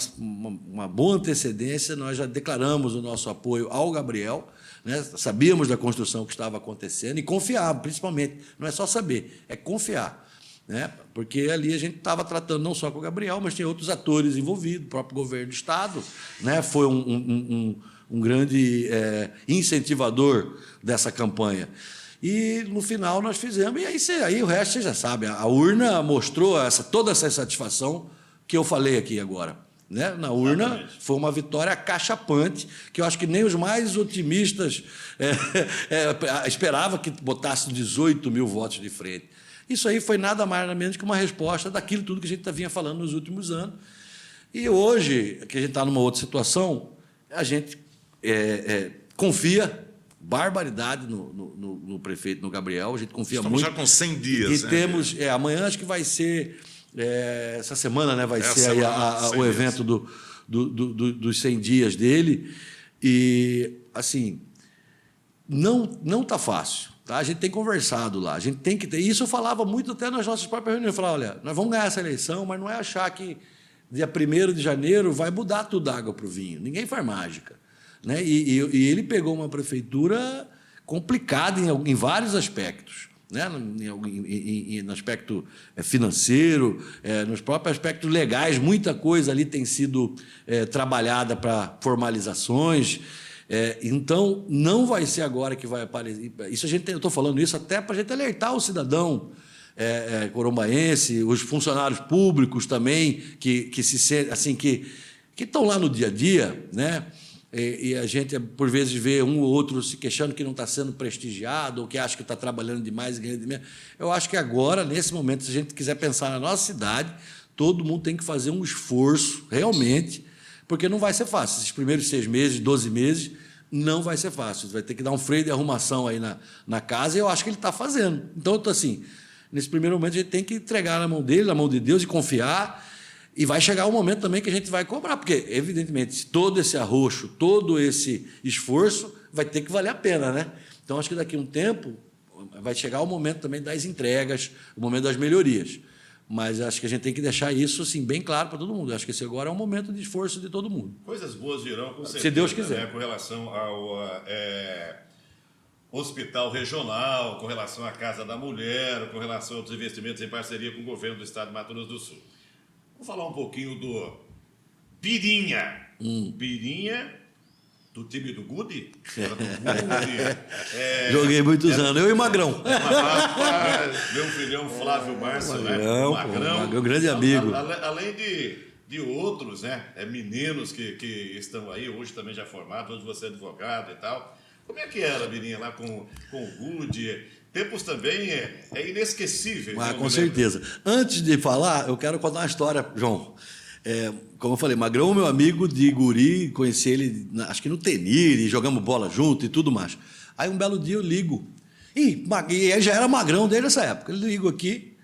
uma boa antecedência, nós já declaramos o nosso apoio ao Gabriel, né? Sabíamos da construção que estava acontecendo e confiávamos, principalmente. Não é só saber, é confiar. Né? Porque ali a gente estava tratando não só com o Gabriel, mas tinha outros atores envolvidos, o próprio governo do Estado, né? Foi um grande incentivador dessa campanha. E, no final, nós fizemos, e aí o resto você já sabe, a urna mostrou toda essa satisfação que eu falei aqui agora. Né? Na urna foi uma vitória acachapante, que eu acho que nem os mais otimistas esperavam que botasse 18 mil votos de frente. Isso aí foi nada mais nada menos que uma resposta daquilo tudo que a gente vinha falando nos últimos anos. E hoje, que a gente está numa outra situação, a gente confia barbaridade no prefeito, no Gabriel, a gente confia muito. Estamos já com 100 dias. E temos, amanhã acho que vai ser, essa semana, né, vai ser aí o evento dos 100 dias dele. E, assim, não está fácil. Tá? A gente tem conversado lá, a gente tem que ter. Isso eu falava muito até nas nossas próprias reuniões. Eu falava, olha, nós vamos ganhar essa eleição, mas não é achar que dia 1º de janeiro vai mudar tudo água para o vinho. Ninguém faz mágica. Né? E ele pegou uma prefeitura complicada em vários aspectos, né? No aspecto financeiro, nos próprios aspectos legais, muita coisa ali tem sido trabalhada para formalizações. Então, não vai ser agora que vai aparecer. Eu estou falando isso até para a gente alertar o cidadão corumbaense, os funcionários públicos também, que estão lá no dia a dia, né? E a gente, por vezes, vê um ou outro se queixando que não está sendo prestigiado ou que acha que está trabalhando demais e ganhando de menos. Eu acho que agora, nesse momento, se a gente quiser pensar na nossa cidade, todo mundo tem que fazer um esforço, realmente, porque não vai ser fácil. Esses primeiros 6 meses, 12 meses, não vai ser fácil. Você vai ter que dar um freio de arrumação aí na casa, e eu acho que ele está fazendo. Então, eu estou assim, nesse primeiro momento, a gente tem que entregar na mão dele, na mão de Deus, e confiar. E vai chegar um momento também que a gente vai cobrar, porque, evidentemente, todo esse arroxo, todo esse esforço vai ter que valer a pena, né? Então, acho que daqui a um tempo vai chegar o momento também das entregas, o momento das melhorias. Mas acho que a gente tem que deixar isso assim, bem claro para todo mundo. Acho que esse agora é um momento de esforço de todo mundo. Coisas boas virão, com certeza. Se Deus quiser. Né? Com relação ao hospital regional, com relação à Casa da Mulher, com relação aos investimentos em parceria com o governo do estado de Mato Grosso do Sul. Vamos falar um pouquinho do Pirinha. Pirinha Do time do Gude? Era do Gude. Joguei muitos anos. Eu e o Magrão. Meu filhão Flávio Márcio, né? Magrão, grande amigo. Além de outros, né? Meninos que estão aí, hoje também já formados, hoje você é advogado e tal. Como é que era, menina, lá com o Gude? Tempos também inesquecíveis. Ah, com certeza. Antes de falar, eu quero contar uma história, João. Como eu falei, Magrão é meu amigo de guri, conheci ele, acho que no Tenir, jogamos bola junto e tudo mais. Aí um belo dia eu ligo. E ele já era Magrão desde essa época. Eu ligo aqui,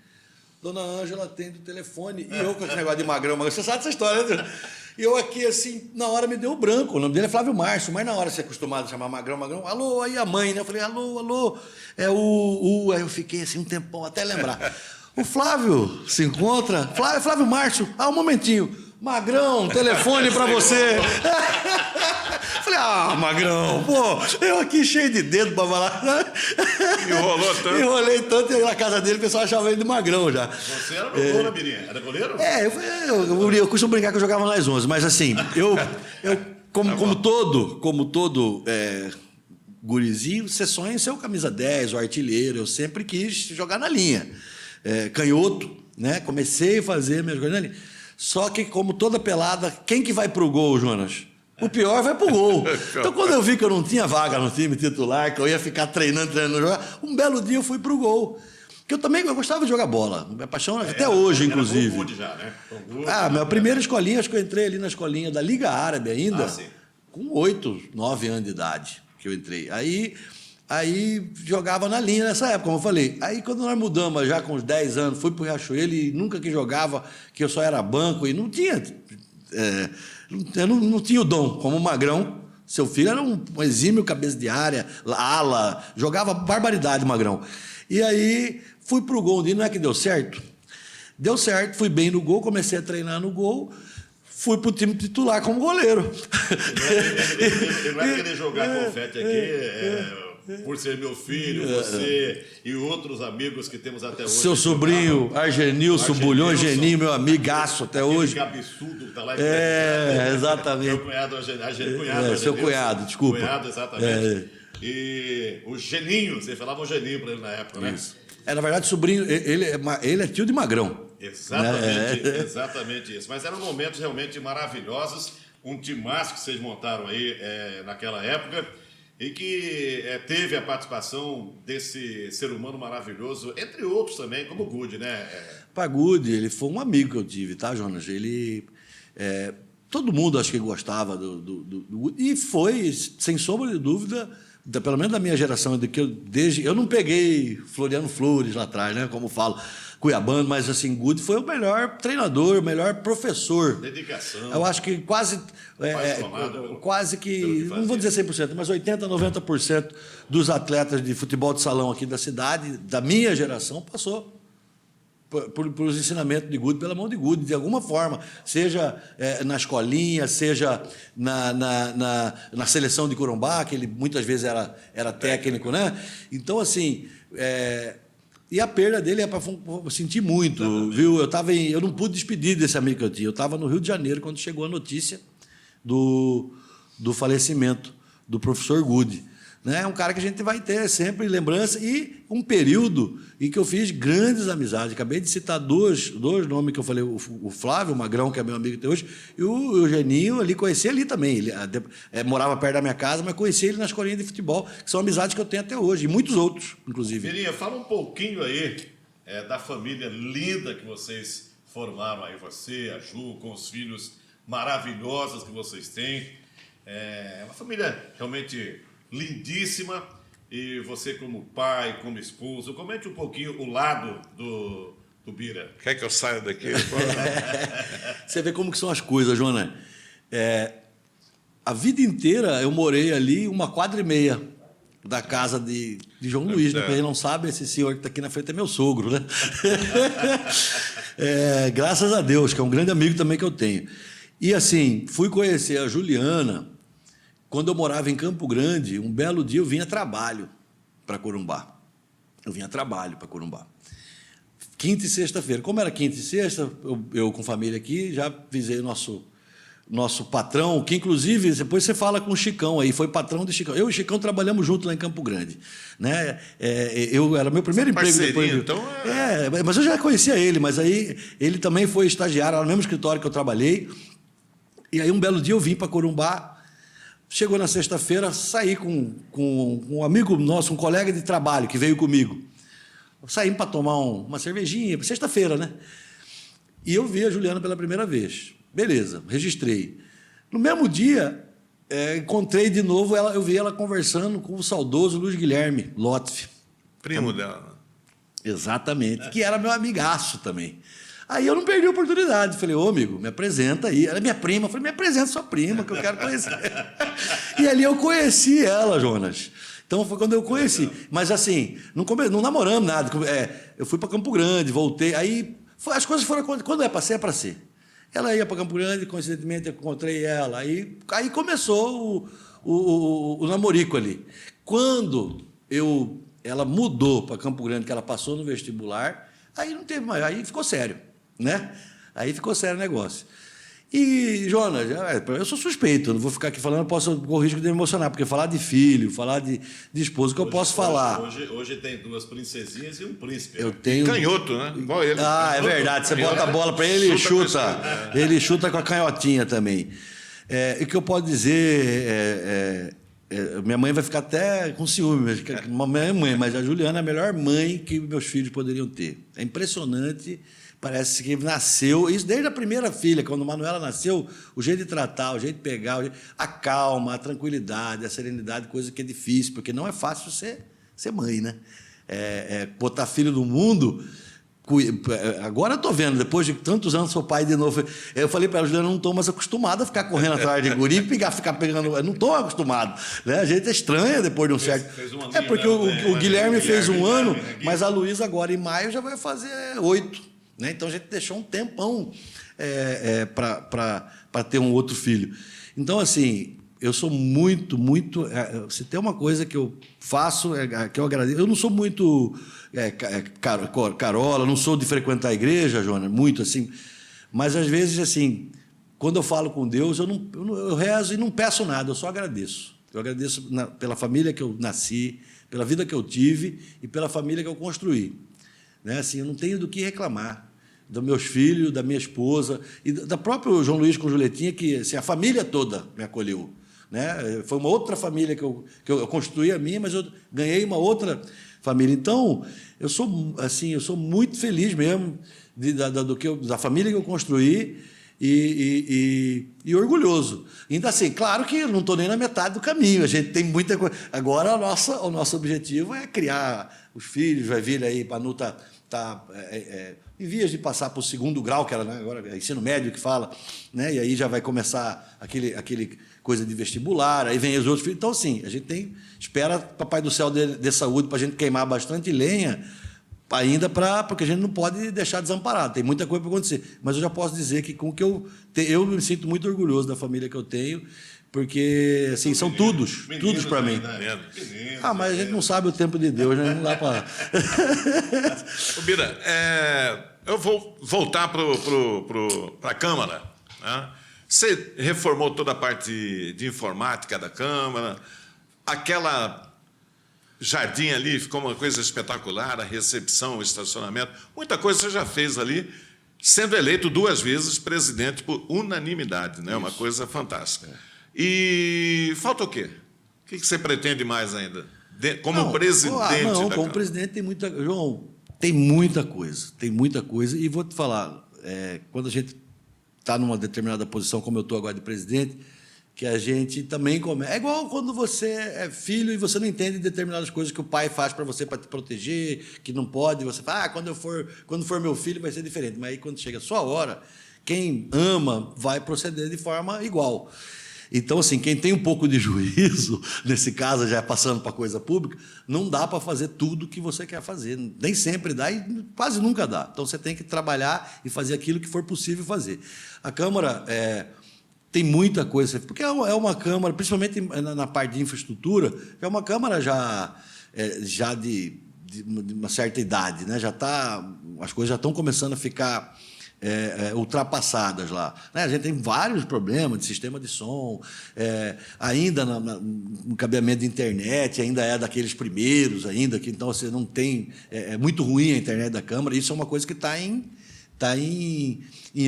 Dona Ângela atende o telefone, e eu com esse negócio de Magrão, você sabe dessa história, né? E eu aqui, assim, na hora me deu branco. O nome dele é Flávio Márcio, mas na hora você é acostumado a chamar Magrão. Alô, aí a mãe, né? Eu falei, alô. Aí eu fiquei assim um tempão até lembrar. O Flávio se encontra. Flávio Márcio, um momentinho. Magrão, telefone pra você. Falei, Magrão, pô, eu aqui cheio de dedo pra falar. Enrolou tanto. Enrolei tanto, e na casa dele o pessoal achava ele de Magrão já. Você era gol, né, Mirinha? Era goleiro? Eu costumo brincar que eu jogava nas 11, mas assim, como todo gurizinho, você sonha em ser o camisa 10, o artilheiro. Eu sempre quis jogar na linha. Canhoto, né? Comecei a fazer minhas coisas na linha. Só que, como toda pelada, quem que vai pro gol, Jonas? O pior vai pro gol. Então, quando eu vi que eu não tinha vaga no time titular, que eu ia ficar treinando, jogar, um belo dia eu fui pro gol. Porque eu gostava de jogar bola. Minha paixão até hoje, inclusive. Era Gude já, né? Minha primeira escolinha, acho que eu entrei ali na escolinha da Liga Árabe ainda, com 8, 9 anos de idade que eu entrei. Aí jogava na linha nessa época, como eu falei. Aí quando nós mudamos, já com uns 10 anos, fui pro Riachuelo e nunca que jogava, que eu só era banco e não tinha... eu não tinha o dom, como o Magrão. Seu filho era um exímio cabeça de área, ala, jogava barbaridade, Magrão. E aí fui pro gol, e não é que deu certo? Deu certo, fui bem no gol, comecei a treinar no gol, fui pro time titular como goleiro. Ele vai querer jogar confete aqui... por ser meu filho, você e outros amigos que temos até hoje. Seu sobrinho, Argenilson, Bulhões, Geninho, meu amigaço até hoje. Que absurdo que tá lá. Exatamente. Meu cunhado, cunhado. Seu cunhado, desculpa. Cunhado, exatamente. E o Geninho, você falava o Geninho para ele na época, né? Isso. Na verdade, sobrinho, ele é tio de Magrão. Exatamente isso. Mas eram momentos realmente maravilhosos, um timaço que vocês montaram aí naquela época. E que teve a participação desse ser humano maravilhoso, entre outros também, como o Gude, né? Gude, ele foi um amigo que eu tive, tá, Jonas? Ele... todo mundo acho que gostava do Gude. E foi, sem sombra de dúvida, pelo menos da minha geração, eu não peguei Floriano Flores lá atrás, né? Como falo, cuiabano, mas assim, Gude foi o melhor treinador, o melhor professor. Dedicação. Eu acho que quase que, não vou dizer 100%, mas 80%, 90% dos atletas de futebol de salão aqui da cidade, da minha geração, passou por os ensinamentos de Gude, pela mão de Gude, de alguma forma, seja na escolinha, seja na seleção de Corumbá, que ele muitas vezes era técnico, né? Então, assim... E a perda dele para sentir muito, viu? Eu não pude despedir desse amigo que eu tinha. Eu estava no Rio de Janeiro quando chegou a notícia do falecimento do professor Gude. É um cara que a gente vai ter sempre lembrança e um período em que eu fiz grandes amizades. Acabei de citar dois nomes que eu falei, o Flávio, o Magrão, que é meu amigo até hoje, e o Eugeninho, conheci ali também. Ele morava perto da minha casa, mas conheci ele na escolinha de futebol, que são amizades que eu tenho até hoje, e muitos outros, inclusive. Mirinha, fala um pouquinho aí da família linda que vocês formaram aí, você, a Ju, com os filhos maravilhosos que vocês têm. É uma família realmente... lindíssima, e você como pai, como esposo, comente um pouquinho o lado do Bira. Quer que eu saia daqui? Você vê como que são as coisas, Jonas. A vida inteira eu morei ali 1,5 quadras da casa de João Luiz, né? Para quem não sabe, esse senhor que está aqui na frente é meu sogro, né? Graças a Deus, que é um grande amigo também que eu tenho. E assim, fui conhecer a Juliana quando eu morava em Campo Grande. Um belo dia eu vinha a trabalho para Corumbá. Quinta e sexta-feira. Como era quinta e sexta, eu com família aqui, já avisei o nosso patrão, que inclusive depois você fala com o Chicão aí, foi patrão de Chicão. Eu e o Chicão trabalhamos junto lá em Campo Grande, né? Eu era meu primeiro emprego depois. Então mas eu já conhecia ele, mas aí ele também foi estagiário lá no mesmo escritório que eu trabalhei. E aí um belo dia eu vim para Corumbá. Chegou na sexta-feira, saí com um amigo nosso, um colega de trabalho que veio comigo. Saímos para tomar uma cervejinha, sexta-feira, né? E eu vi a Juliana pela primeira vez. Beleza, registrei. No mesmo dia, encontrei de novo ela, eu vi ela conversando com o saudoso Luiz Guilherme Lotfi. Primo dela. Exatamente, que era meu amigaço também. Aí eu não perdi a oportunidade. Falei, ô amigo, me apresenta aí. Ela é minha prima. Falei, me apresenta sua prima, que eu quero conhecer. E ali eu conheci ela, Jonas. Então foi quando eu conheci. Mas assim, não namoramos nada. Eu fui para Campo Grande, voltei. Aí as coisas foram. Quando é para ser, é para ser. Ela ia para Campo Grande, coincidentemente eu encontrei ela. Aí começou o namorico ali. Quando ela mudou para Campo Grande, que ela passou no vestibular, aí não teve mais, aí ficou sério, né? Aí ficou sério o negócio. E, Jonas, eu sou suspeito, eu não vou ficar aqui falando, posso correr o risco de me emocionar, porque falar de filho, falar de esposo, que eu posso falar. Hoje tem 2 princesinhas e um príncipe. Eu tenho... Canhoto, né? Igual ele. Ah, é verdade. Você bota a bola para ele, ele chuta. Ele chuta com a canhotinha também. E o que eu posso dizer minha mãe vai ficar até com ciúme. Minha mãe, mas a Juliana é a melhor mãe que meus filhos poderiam ter. É impressionante. Parece que nasceu, isso desde a primeira filha, quando a Manuela nasceu, o jeito de tratar, o jeito de pegar, a calma, a tranquilidade, a serenidade, coisa que é difícil, porque não é fácil ser mãe, né? Botar filho no mundo. Agora eu estou vendo, depois de tantos anos, sou pai de novo. Eu falei para ela, Juliana, não estou mais acostumado a ficar correndo atrás de guri e ficar pegando. Eu não estou acostumado. Né? A gente é estranha depois de um certo. Porque o Guilherme fez 1 ano, mas a Luísa agora em maio já vai fazer 8. Né? Então a gente deixou um tempão para ter um outro filho. Então, assim, eu sou muito. Se tem uma coisa que eu faço, que eu agradeço. Eu não sou muito carola, não sou de frequentar a igreja, Jonas, muito assim. Mas às vezes, assim, quando eu falo com Deus, eu rezo e não peço nada, eu só agradeço. Eu agradeço pela família que eu nasci, pela vida que eu tive e pela família que eu construí. Né? Assim, eu não tenho do que reclamar. Dos meus filhos, da minha esposa, e da própria João Luiz com Julietinha, que assim, a família toda me acolheu. Né? Foi uma outra família que eu construí a minha, mas eu ganhei uma outra família. Então, eu sou muito feliz mesmo da família que eu construí e orgulhoso. Ainda assim, claro que eu não estou nem na metade do caminho, a gente tem muita coisa. Agora, o nosso objetivo é criar os filhos, vai vir aí, a Manu está em vias de passar para o 2º grau, que era, né, agora é ensino médio que fala, né, e aí já vai começar aquele coisa de vestibular, aí vem os outros filhos. Então, sim, a gente espera Papai do Céu dê saúde para a gente queimar bastante lenha ainda, porque a gente não pode deixar desamparado, tem muita coisa para acontecer. Mas eu já posso dizer que com o que eu me sinto muito orgulhoso da família que eu tenho, porque assim, são todos para mim. Né? Mas a gente não sabe o tempo de Deus, né? Não dá para... Bira, eu vou voltar para a Câmara. Né? Você reformou toda a parte de informática da Câmara, aquela jardim ali ficou uma coisa espetacular, a recepção, o estacionamento, muita coisa você já fez ali, sendo eleito 2 vezes presidente por unanimidade, né? Uma coisa fantástica. E falta o quê? O que você pretende mais ainda? Como presidente da Câmara? Como presidente tem muita... João, tem muita coisa. E vou te falar, quando a gente está numa determinada posição, como eu estou agora de presidente, que a gente também começa... É igual quando você é filho e você não entende determinadas coisas que o pai faz para você, para te proteger, que não pode, você fala, quando for meu filho vai ser diferente. Mas aí, quando chega a sua hora, quem ama vai proceder de forma igual. Então, assim, quem tem um pouco de juízo, nesse caso, já passando para coisa pública, não dá para fazer tudo que você quer fazer. Nem sempre dá e quase nunca dá. Então, você tem que trabalhar e fazer aquilo que for possível fazer. A Câmara tem muita coisa, porque é uma Câmara, principalmente na parte de infraestrutura, é uma Câmara já de uma certa idade, né? As coisas já estão começando a ficar ultrapassadas lá. Né? A gente tem vários problemas de sistema de som, ainda no cabeamento de internet, ainda é daqueles primeiros, ainda que então você não tem... É muito ruim a internet da Câmara, isso é uma coisa que está em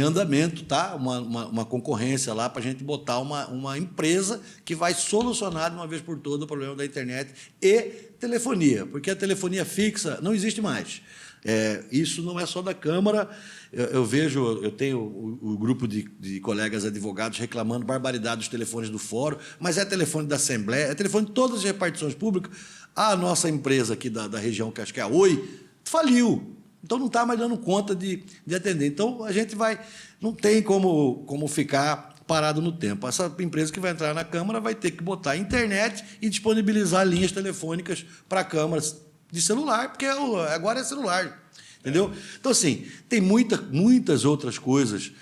andamento, tá? Uma concorrência lá para a gente botar uma empresa que vai solucionar de uma vez por todas o problema da internet e telefonia, porque a telefonia fixa não existe mais. Isso não é só da Câmara. Eu tenho o grupo de colegas advogados reclamando barbaridade dos telefones do Fórum, mas é telefone da Assembleia, é telefone de todas as repartições públicas. A nossa empresa aqui da região, que acho que é a Oi, faliu. Então, não está mais dando conta de atender. Então, a gente não tem como ficar parado no tempo. Essa empresa que vai entrar na Câmara vai ter que botar internet e disponibilizar linhas telefônicas para câmaras de celular, porque agora é celular. Entendeu? Então, assim, tem muitas outras coisas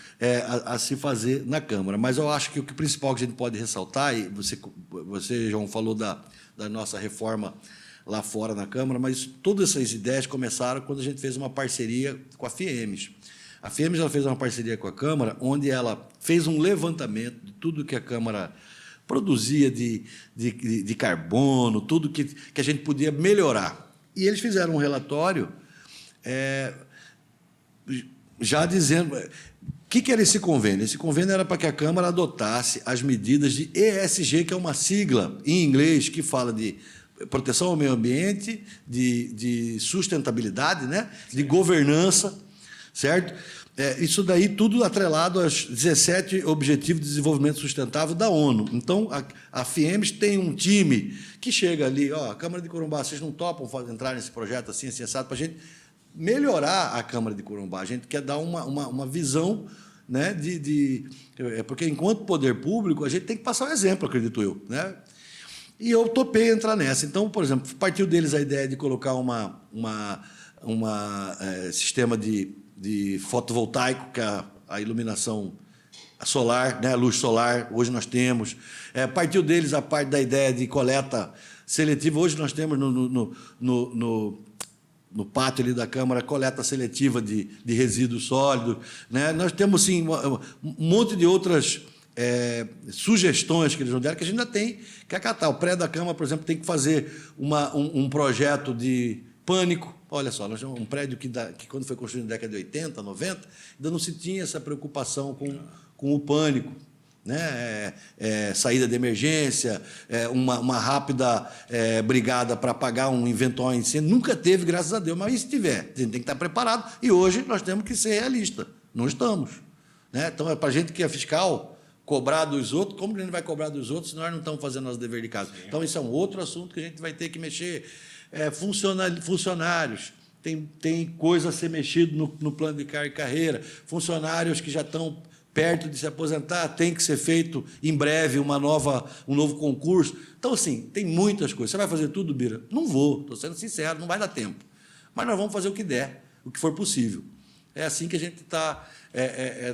a se fazer na Câmara, mas eu acho que o principal que a gente pode ressaltar, e você João, falou da nossa reforma lá fora na Câmara, mas todas essas ideias começaram quando a gente fez uma parceria com a FIEMES. A FIEMES ela fez uma parceria com a Câmara, onde ela fez um levantamento de tudo que a Câmara produzia de carbono, tudo que a gente podia melhorar. E eles fizeram um relatório já dizendo... O que era esse convênio? Esse convênio era para que a Câmara adotasse as medidas de ESG, que é uma sigla em inglês que fala de proteção ao meio ambiente, de sustentabilidade, né? De governança, certo? Isso daí tudo atrelado aos 17 Objetivos de Desenvolvimento Sustentável da ONU. Então, a FIEMES tem um time que chega ali, a Câmara de Corumbá, vocês não topam entrar nesse projeto assim, assado, para a gente melhorar a Câmara de Corumbá. A gente quer dar uma visão, né, porque, enquanto poder público, a gente tem que passar o exemplo, acredito eu, né? E eu topei entrar nessa. Então, por exemplo, partiu deles a ideia de colocar sistema de fotovoltaico, que é a iluminação solar, né, a luz solar, hoje nós temos. Partiu deles a parte da ideia de coleta seletiva. Hoje nós temos no pátio ali da Câmara coleta seletiva de resíduos sólidos. Né? Nós temos, sim, um monte de outras sugestões que eles nos deram, que a gente ainda tem que acatar. O prédio da Câmara, por exemplo, tem que fazer um projeto de pânico. Olha só, nós temos um prédio que quando foi construído na década de 80, 90, ainda não se tinha essa preocupação com o pânico. Né? Saída de emergência, uma rápida brigada para apagar um eventual incêndio. Nunca teve, graças a Deus, mas e se tiver? A gente tem que estar preparado. E hoje nós temos que ser realistas. Não estamos. Né? Então, para a gente que é fiscal, cobrar dos outros, como que a gente vai cobrar dos outros se nós não estamos fazendo nosso dever de casa? Então, isso é um outro assunto que a gente vai ter que mexer. Funcionários, tem coisa a ser mexido no plano de carreira. Funcionários que já estão perto de se aposentar, tem que ser feito em breve um novo concurso. Então, assim, tem muitas coisas. Você vai fazer tudo, Bira? Não vou, estou sendo sincero, não vai dar tempo. Mas nós vamos fazer o que der, o que for possível. É assim que a gente está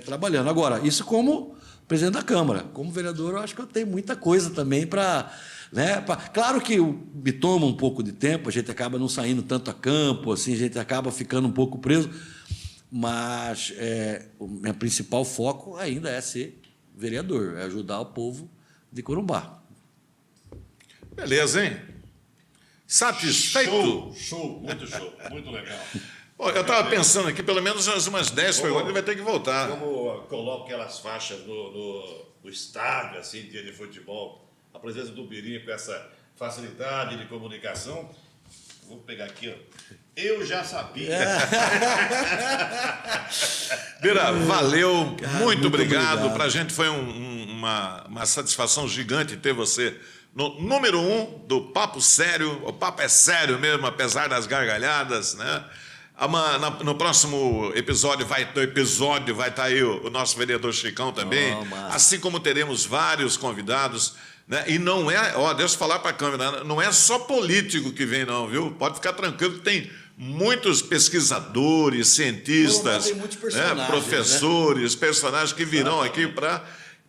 trabalhando. Agora, isso como presidente da Câmara. Como vereador, eu acho que eu tenho muita coisa também para... Né? Claro que me toma um pouco de tempo, a gente acaba não saindo tanto a campo, assim, a gente acaba ficando um pouco preso, mas o meu principal foco ainda é ser vereador, é ajudar o povo de Corumbá. Beleza, hein? Satisfeito? Show, muito legal. Bom, eu estava pensando aqui, pelo menos umas 10 perguntas, ele vai ter que voltar. Como coloco aquelas faixas no estádio, assim, dia de futebol, a presença do Birinho com essa facilidade de comunicação. Vou pegar aqui, ó. Eu já sabia. Bira, valeu, muito obrigado. Para a gente foi uma satisfação gigante ter você no número 1 do Papo Sério. O papo é sério mesmo, apesar das gargalhadas, né? No próximo episódio vai estar aí o nosso vereador Chicão também, assim como teremos vários convidados. Né? E não é, deixa eu falar para a câmera, não é só político que vem não, viu? Pode ficar tranquilo que tem muitos pesquisadores, cientistas, né? Professores, né? Personagens que virão aqui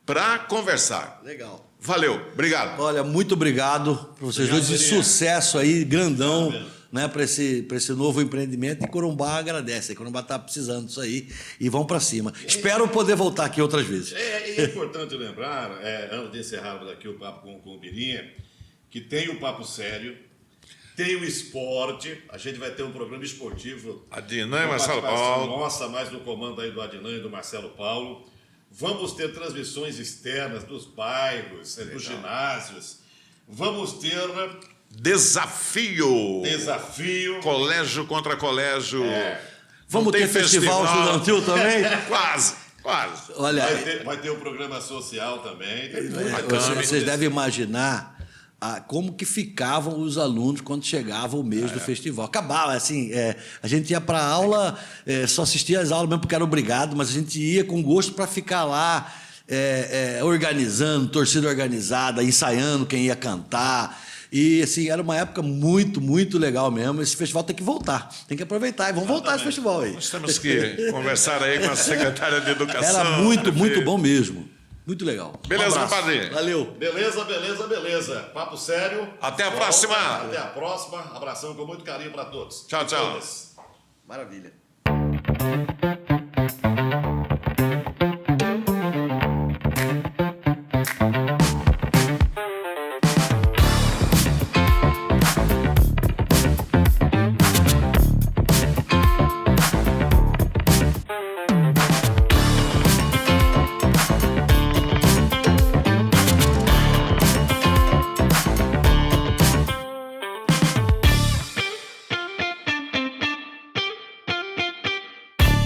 para conversar. Legal. Valeu, obrigado. Olha, muito obrigado para vocês dois, de sucesso aí, grandão, né, para esse novo empreendimento, e Corumbá agradece. Corumbá está precisando disso aí e vão para cima. Espero poder voltar aqui outras vezes. É importante lembrar, antes de encerrarmos aqui o papo com o Birinha, que tem o Papo Sério, tem o esporte, a gente vai ter um programa esportivo. Adnan e Marcelo Paulo. Nossa, mais no comando aí do Adnan e do Marcelo Paulo. Vamos ter transmissões externas dos bairros, dos ginásios. Vamos ter... Desafio. Colégio contra colégio. Vamos ter festival estudantil também? Quase. Olha, vai ter um programa social também. Vocês devem imaginar como que ficavam os alunos quando chegava o mês do festival. Acabava, assim, a gente ia para aula, só assistia às aulas mesmo porque era obrigado, mas a gente ia com gosto para ficar lá organizando, torcida organizada, ensaiando quem ia cantar. E, assim, era uma época muito, muito legal mesmo. Esse festival tem que voltar, tem que aproveitar. E vamos voltar esse festival aí. Nós temos que conversar aí com a secretária de Educação. Era muito, muito bom mesmo. Muito legal. Beleza, compadre. Valeu. Beleza. Papo Sério. Até a próxima. Até a próxima. Abração com muito carinho para todos. Tchau. Todas. Maravilha.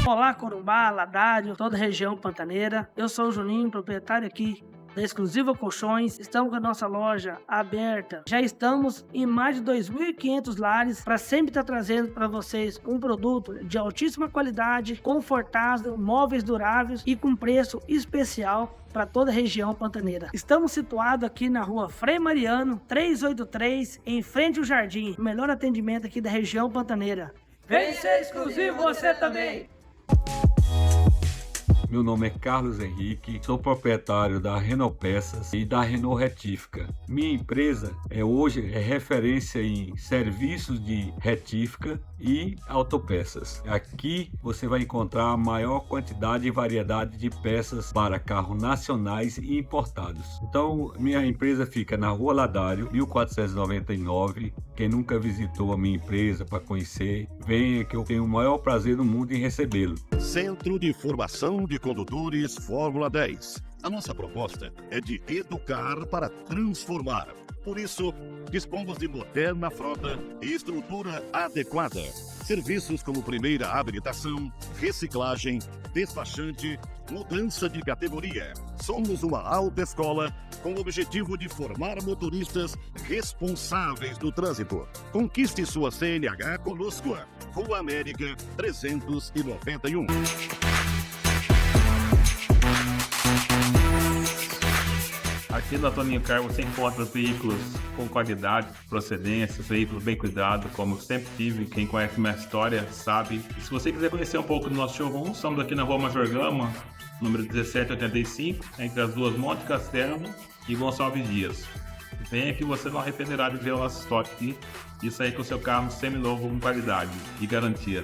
Olá, Corumbá, Ladário, toda a região pantaneira. Eu sou o Juninho, proprietário aqui da Exclusiva Colchões. Estamos com a nossa loja aberta. Já estamos em mais de 2.500 lares para sempre estar trazendo para vocês um produto de altíssima qualidade, confortável, móveis duráveis e com preço especial para toda a região pantaneira. Estamos situados aqui na rua Frei Mariano, 383, em frente ao Jardim. O melhor atendimento aqui da região pantaneira. Vem ser exclusivo você também! Meu nome é Carlos Henrique, sou proprietário da Renault Peças e da Renault Retífica. Minha empresa hoje é referência em serviços de retífica e autopeças. Aqui você vai encontrar a maior quantidade e variedade de peças para carros nacionais e importados. Então, minha empresa fica na Rua Ladário, 1499. Quem nunca visitou a minha empresa para conhecer, venha que eu tenho o maior prazer do mundo em recebê-lo. Centro de Formação de Condutores Fórmula 10. A nossa proposta é de educar para transformar. Por isso, dispomos de moderna frota e estrutura adequada. Serviços como primeira habilitação, reciclagem, despachante, mudança de categoria. Somos uma autoescola com o objetivo de formar motoristas responsáveis do trânsito. Conquiste sua CNH conosco. Rua América 391. Aqui na Toninho Car você encontra veículos com qualidade, procedência, veículos bem cuidados, como eu sempre tive. Quem conhece minha história sabe. E se você quiser conhecer um pouco do nosso showroom, estamos aqui na Rua Major Gama, número 1785, entre as duas Monte Castelo e Gonçalves Dias. Venha que você não arrependerá de ver o nosso estoque aqui e sair com o seu carro seminovo com qualidade e garantia.